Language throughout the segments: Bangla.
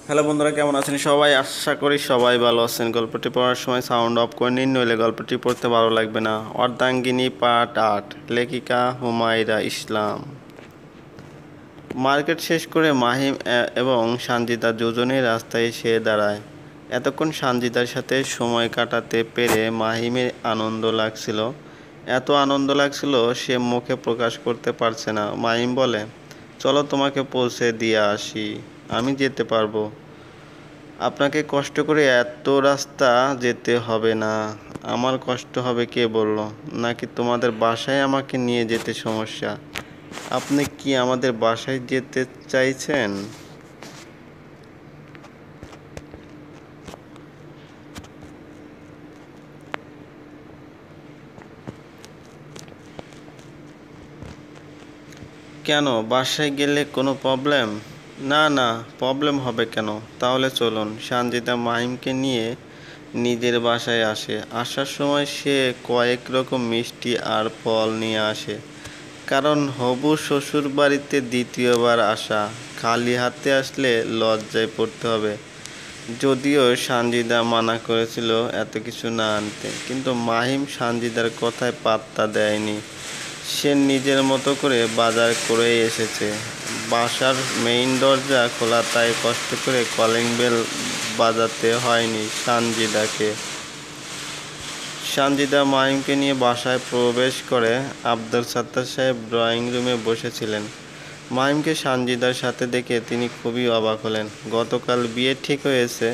হ্যালো বন্ধুরা, কেমন আছেন সবাই? আশা করি সবাই ভালো আছেন। গল্পটি পড়ার সময় সাউন্ড অফ করে নিন, নইলে গল্পটি পড়তে ভালো লাগবে না। অর্ধাঙ্গিনী পার্ট ৮, লেখিকা হুমায়রা ইসলাম। মার্কেট শেষ করে মাহিম এবং সানজিদা দুজনেই রাস্তায় এসে দাঁড়ায়। এতক্ষণ সানজিদার সাথে সময় কাটাতে পেরে মাহিমের আনন্দ লাগছিল। এত আনন্দ লাগছিল সে মুখে প্রকাশ করতে পারছে না। মাহিম বলে, চলো তোমাকে পৌঁছে দিয়ে আসি, আমি যেতে পারবো। আপনাকে কষ্ট করে এত রাস্তা যেতে হবে না। আমার কষ্ট হবে কে বলল? নাকি তোমাদের বাসায় আমাকে নিয়ে যেতে সমস্যা? আপনি কি আমাদের বাসায় যেতে চাইছেন? কেন, বাসায় গেলে কোনো প্রবলেম? না না, প্রবলেম হবে কেন? তাহলে চলুন। সানজিদা মাহিমকে নিয়ে নিজের বাসায় আসে। আসার সময় সে কয়েক রকম মিষ্টি আর ফল নিয়ে আসে। কারণ হবু শ্বশুর বাড়িতে দ্বিতীয়বার আসা, খালি হাতে আসলে লজ্জায় পড়তে হবে। যদিও সানজিদা মানা করেছিল এত কিছু না আনতে, কিন্তু মাহিম সানজিদার কথায় পাত্তা দেয়নি। সে নিজের মতো করে বাজার করে এসেছে। বাসার মেইন দরজা খোলা, তাই কষ্ট করে কলিং বেল বাজাতে হয়নি সানজিদাকে। সানজিদা মাহিমকে নিয়ে বাসায় প্রবেশ করে। আব্দুল সাত্তার সাহেব ড্রয়িং রুমে বসেছিলেন। মাহিমকে সানজিদার সাথে দেখে তিনি খুবই অবাক হলেন। গতকাল বিয়ে ঠিক হয়েছে,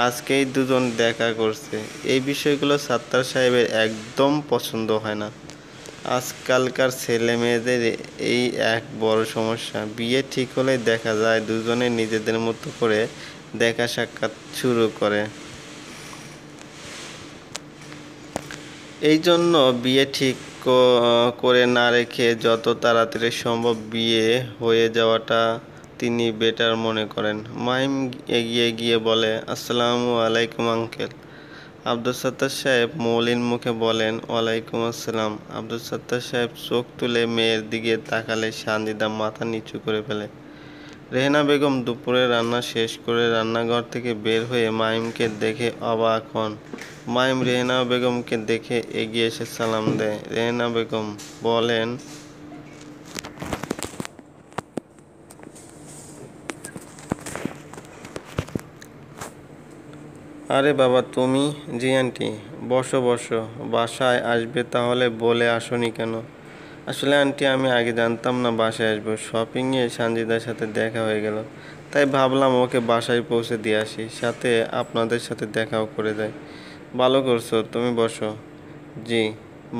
আজকেই দুজন দেখা করছে। এই বিষয়গুলো সাত্তার সাহেবের একদম পছন্দ হয় না। আজকালকার ছেলে মেয়েদের এই এক বড় সমস্যা। বিয়ে ঠিক হলে দেখা যায় দুজনে নিজেদের মতো করে দেখা সাক্ষাৎ শুরু করে। এই জন্য বিয়ে ঠিক করে না রেখে যত তাড়াতাড়ি সম্ভব বিয়ে হয়ে যাওয়াটা তিনি বেটার মনে করেন। মাহিম এগিয়ে গিয়ে বলে, আসসালামু আলাইকুম আঙ্কেল। আব্দুল সাত্তার সাহেব মলিন মুখে বলেন, ওয়ালাইকুম আসসালাম। আব্দুল সাত্তার সাহেব চোখ তুলে মেয়ের দিকে তাকালে সানজিদা মাথা নিচু করে ফেলে। রেহেনা বেগম দুপুরে রান্না শেষ করে রান্নাঘর থেকে বের হয়ে মাহিমকে দেখে অবাক হন। মাহিম রেহেনা বেগমকে দেখে এগিয়ে এসে সালাম দেয়। রেহেনা বেগম বলেন, আরে বাবা তুমি? জি আন্টি। বসো বসো। বাসায় আসবে তাহলে বলে আসোনি কেন? আসলে আন্টি, আমি আগে জানতাম না বাসায় আসবো। শপিংয়ে সানজিদার সাথে দেখা হয়ে গেল, তাই ভাবলাম ওকে বাসায় পৌঁছে দিয়ে আসি, সাথে আপনাদের সাথে দেখাও করে যায়। ভালো করছো, তুমি বসো। জি।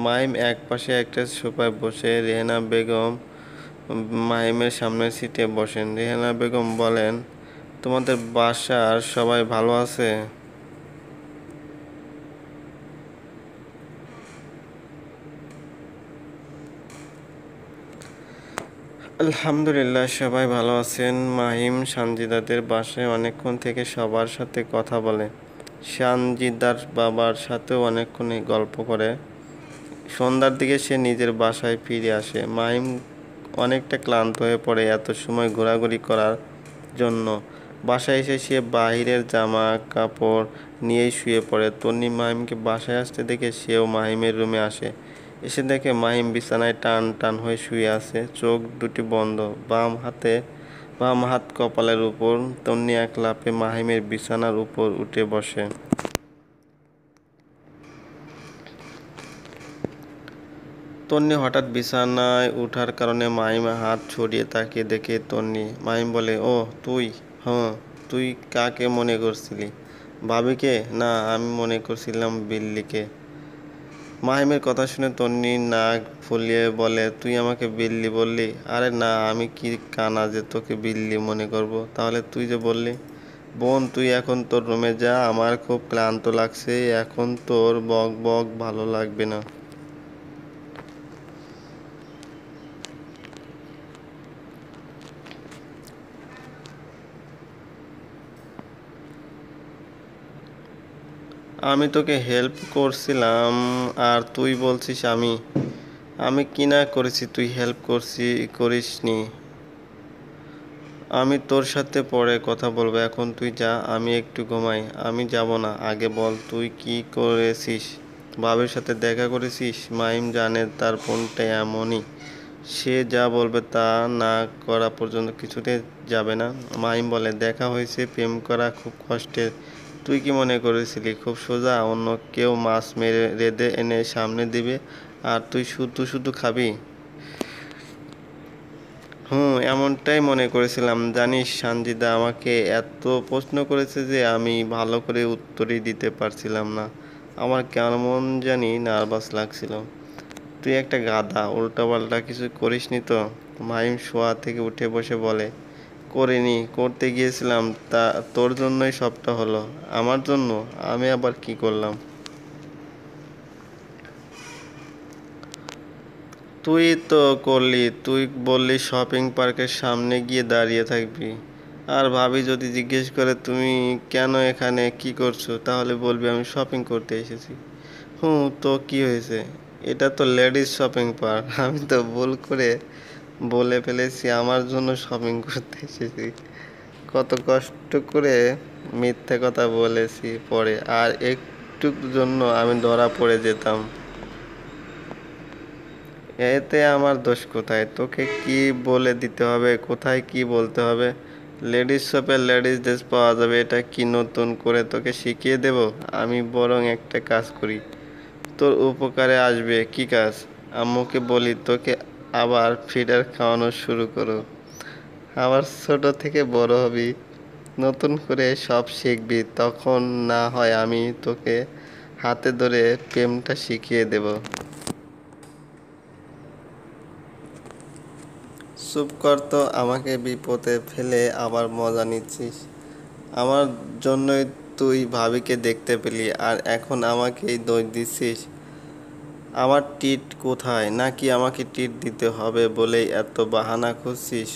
মাহিম এক পাশে একটা সোফায় বসে, রেহেনা বেগম মাহিমের সামনের সিটে বসেন। রেহেনা বেগম বলেন, তোমাদের বাসার সবাই ভালো আছে? আলহামদুলিল্লাহ, সবাই ভালো আছেন। মাহিম সানজিদাদের বাসায় অনেকক্ষণ থেকে সবার সাথে কথা বলে। সানজিদার বাবার সাথেও অনেকক্ষণ গল্প করে। সন্ধ্যার দিকে সে নিজের বাসায় ফিরে আসে। মাহিম অনেকটা ক্লান্ত হয়ে পড়ে এত সময় ঘোরাঘুরি করার জন্য। বাসায় এসে সে বাহিরের জামা কাপড় নিয়েই শুয়ে পড়ে। তন্নি মাহিমকে বাসায় আসতে দেখে সেও মাহিমের রুমে আসে। এসে দেখে মাহিম বিছানায় টান টান হয়ে শুয়ে আছে, চোখ দুটি বন্ধ। বাম হাত কপালের উপর। তন্নি এক লাফে মাহিমের বিছানার উপর উঠে বসে। তন্নি হঠাৎ বিছানায় উঠার কারণে মাহিম হাত ছড়িয়ে তাকিয়ে দেখে তন্নি। মাহিম বলে, ও তুই? হ্যাঁ। তুই কাকে মনে করছিলি? ভাবিকে? না, আমি মনে করছিলাম বিল্লিকে। মাহিমের কথা শুনে তন্নি নাক ফুলিয়ে বলে, তুই আমাকে বিল্লি বললি? আরে না, আমি কি কানা যে তোকে বিল্লি মনে করব? তাহলে তুই যে বললি। বোন, তুই এখন তোর রুমে যা, আমার খুব ক্লান্ত লাগছে। এখন তোর বক বক ভালো লাগবে না। আমি তোকে হেল্প করছিলাম আর তুই বলছিস আমি? আমি কি না করেছি তুই হেল্প করিসনি? আমি তোর সাথে পরে কথা বলবো, এখন তুই যা, আমি একটু ঘুমাই। আমি যাব না, আগে বল তুই কি করেছিস? ভাবির সাথে দেখা করেছিস? মাহিম জানে তার বোনটা এমনই, সে যা বলবে তা না করা পর্যন্ত কিছুতে যাবে না। মাহিম বলে, দেখা হয়েছে, প্রেম করা খুব কষ্টের। তুই কি মনে করেছিলি খুব সোজা, অন্য কেউ মাছ মেরে রেঁধে এনে সামনে দিবে আর তুই শুধু শুধু খাবি? এমনটাই মনে করেছিলাম। জানিস সানজিদা আমাকে এত প্রশ্ন করেছে যে আমি ভালো করে উত্তরই দিতে পারছিলাম না। আমার কেমন জানি নার্ভাস লাগছিল। তুই একটা গাধা, উল্টাপাল্টা কিছু করিসনি তো? মাহিম শোয়া থেকে উঠে বসে বলে, করিনি, করতে গিয়েছিলাম, তা তোর জন্যই সবটা হলো। আমার জন্য? আমি আবার কি করলাম? তুই তো করলি, তুই বললি শপিং পার্কের সামনে গিয়ে দাঁড়িয়ে থাকবি। আর ভাবি যদি জিজ্ঞেস করে তুমি কেন এখানে কি করছো, তাহলে বলবি আমি শপিং করতে এসেছি। তো কি হয়েছে? এটা তো লেডিস শপিং পার্ক। আমি তো ভুল করে বলে ফেলেছি আমার জন্য শপিং করতে এসেছি। কত কষ্ট করে মিথ্যে কথা বলেছি পরে, আর একটুর জন্য আমি ধরা পড়ে যেতাম। এতে আমার দোষ কোথায়? তোকে কি বলে দিতে হবে, কোথায় কি বলতে হবে? লেডিস শপে লেডিস ড্রেস পাওয়া যাবে, এটা কি নতুন করে তোকে শিখিয়ে দেব? আমি বরং একটা কাজ করি, তোর উপকারে আসবে। কি কাজ? আম্মুকে বলি তোকে আবার ফিডার খাওয়ানো শুরু করো। আবার ছোট থেকে বড় হবি, নতুন করে সব শিখবি, তখন না হয় আমি তোকে হাতে ধরে প্রেমটা শিখিয়ে দেব। চুপ কর তো, আমাকে বিপদে ফেলে আবার মজা নিচ্ছিস। আমার জন্যই তুই ভাবিকে দেখতে পেলি, আর এখন আমাকেই দোষ দিচ্ছিস। আমার ট্রিট কোথায়? নাকি আমাকে ট্রিট দিতে হবে বলেই এত বাহানা খুঁজছিস?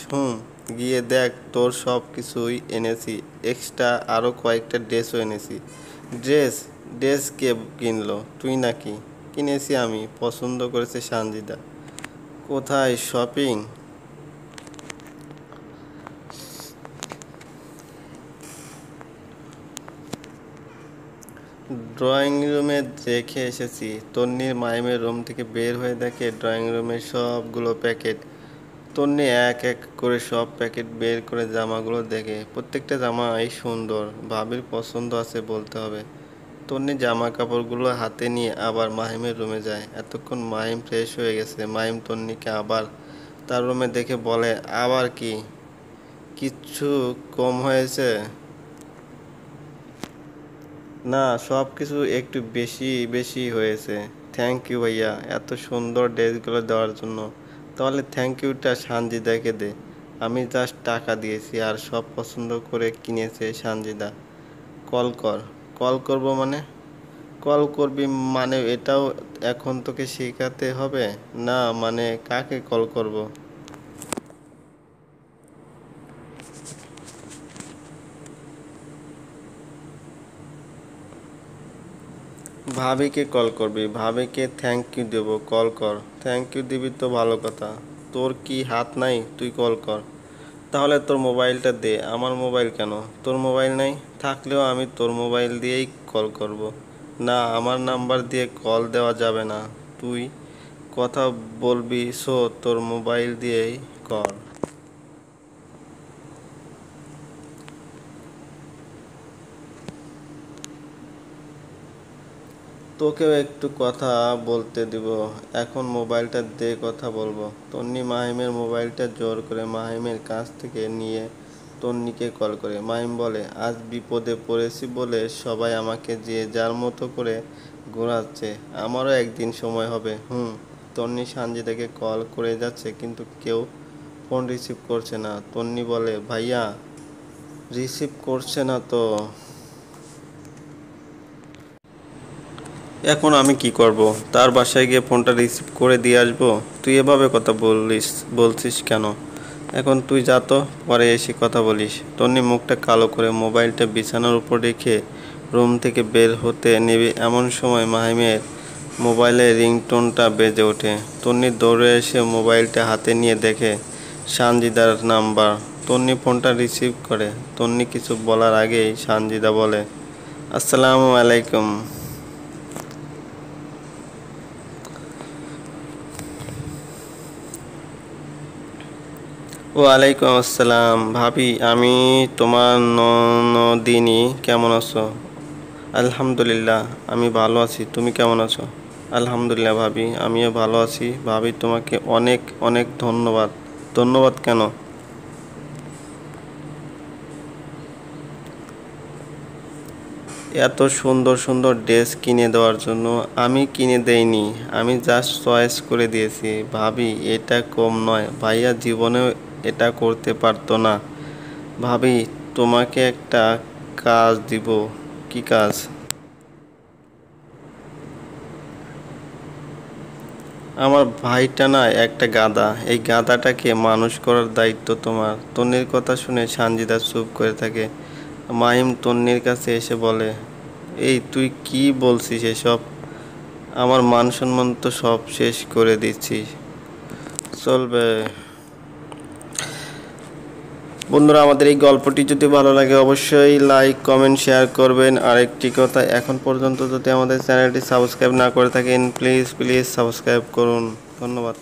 গিয়ে দেখ, তোর সব কিছুই এনেছি, এক্সট্রা আরও কয়েকটা ড্রেসও এনেছি। ড্রেস? ড্রেস কে কিনলো, তুই নাকি? কিনেছি আমি, পছন্দ করেছে সানজিদা। কোথায় শপিং? ড্রয়িং রুমে রেখে এসেছি। তন্নির মাইমের রুম থেকে বের হয়ে দেখে ড্রয়িং রুমে সবগুলো প্যাকেট। তন্নি এক এক করে সব প্যাকেট বের করে জামাগুলো দেখে। প্রত্যেকটা জামাই সুন্দর, ভাবির পছন্দ আছে বলতে হবে। তন্নি জামা কাপড়গুলো হাতে নিয়ে আবার মাহিমের রুমে যায়। এতক্ষণ মাহিম ফ্রেশ হয়ে গেছে। মাহিম তন্নিকে আবার তার রুমে দেখে বলে, আবার কি, কিচ্ছু কম হয়েছে? না, সব কিছু একটু বেশি বেশি হয়েছে। থ্যাংক ইউ ভাইয়া, এত সুন্দর ড্রেসগুলো দেওয়ার জন্য। তাহলে থ্যাংক ইউটা সানজিদাকে দে। আমি জাস্ট টাকা দিয়েছি আর সব পছন্দ করে কিনেছে সানজিদা। কল কর। কল করব মানে? কল করবি মানে এটাও এখন তোকে শেখাতে হবে? না মানে কাকে কল করব? ভাবিকে কল করবি, ভাবিকে থ্যাংক ইউ দেবো, কল কর। থ্যাংক ইউ দিবি তো ভালো কথা, তোর কি হাত নাই? তুই কল কর। তাহলে তোর মোবাইলটা দে। আমার মোবাইল কেন? তোর মোবাইল নাই? থাকলেও আমি তোর মোবাইল দিয়েই কল করব। না, আমার নাম্বার দিয়ে কল দেওয়া যাবে না। তুই কথা বলবি, সো তোর মোবাইল দিয়েই কর। তোকেও একটু কথা বলতে দিব, এখন মোবাইলটা দে, কথা বলবো। তন্নি মাহিমের মোবাইলটা জোর করে মাহিমের কাছ থেকে নিয়ে তন্নিকে কল করে। মাহিম বলে, আজ বিপদে পড়েছি বলে সবাই আমাকে যে যার মতো করে ঘোরাচ্ছে, আমারও একদিন সময় হবে। তন্নি সানজিদাকে কল করে যাচ্ছে, কিন্তু কেউ ফোন রিসিভ করছে না। তন্নি বলে, ভাইয়া রিসিভ করছে না তো? এখন আমি কি করব? তার বাসায় গিয়ে ফোনটা রিসিভ করে দিয়ে আসবো? তুই এভাবে কথা বলছিস কেন? এখন তুই যা তো, পরে এসে কথা বলিস। তন্নি মুখটা কালো করে মোবাইলটা বিছানার উপর রেখে রুম থেকে বের হতে নেবে, এমন সময় মাহিমের মোবাইলের রিংটোনটা বেজে ওঠে। তন্নি দৌড়ে এসে মোবাইলটা হাতে নিয়ে দেখে সানজিদার নাম্বার। তন্নি ফোনটা রিসিভ করে। তন্নি কিছু বলার আগেই সানজিদা বলে, আসসালামু আলাইকুম। ওয়ালাইকুম আসসালাম। ভাবি, আমি তোমার ননদিনী, কেমন আছো? আলহামদুলিল্লাহ, আমি ভালো আছি। তুমি কেমন আছো? আলহামদুলিল্লাহ ভাবি, আমিও ভালো আছি। ভাবি, তোমাকে অনেক অনেক ধন্যবাদ। ধন্যবাদ কেন? এত সুন্দর সুন্দর ড্রেস কিনে দেওয়ার জন্য। আমি কিনে দেইনি, আমি জাস্ট চয়েস করে দিয়েছি। ভাবি, এটা কম নয়। ভাইয়া জীবনেও এটা করতে পারতো না। ভাবি, তোমাকে একটা কাজ দিব। কি কাজ? আমার ভাইটা না একটা গাধা। এই গাধাটাকে মানুষ করার দায়িত্ব তোমার। তন্নির কথা শুনে সানজিদা চুপ করে থাকে। মাহিম তন্নির কাছে এসে বলে, এই তুই কি বলছিস এসব? আমার মান সম্মান তো সব শেষ করে দিচ্ছিস। চলবে। বন্ধুরা, আমাদের এই গল্পটি যদি ভালো লাগে অবশ্যই লাইক কমেন্ট শেয়ার করবেন। আর একটি কথা, এখন পর্যন্ত যদি আমাদের চ্যানেলটি সাবস্ক্রাইব না করে থাকেন প্লিজ প্লিজ সাবস্ক্রাইব করুন। ধন্যবাদ।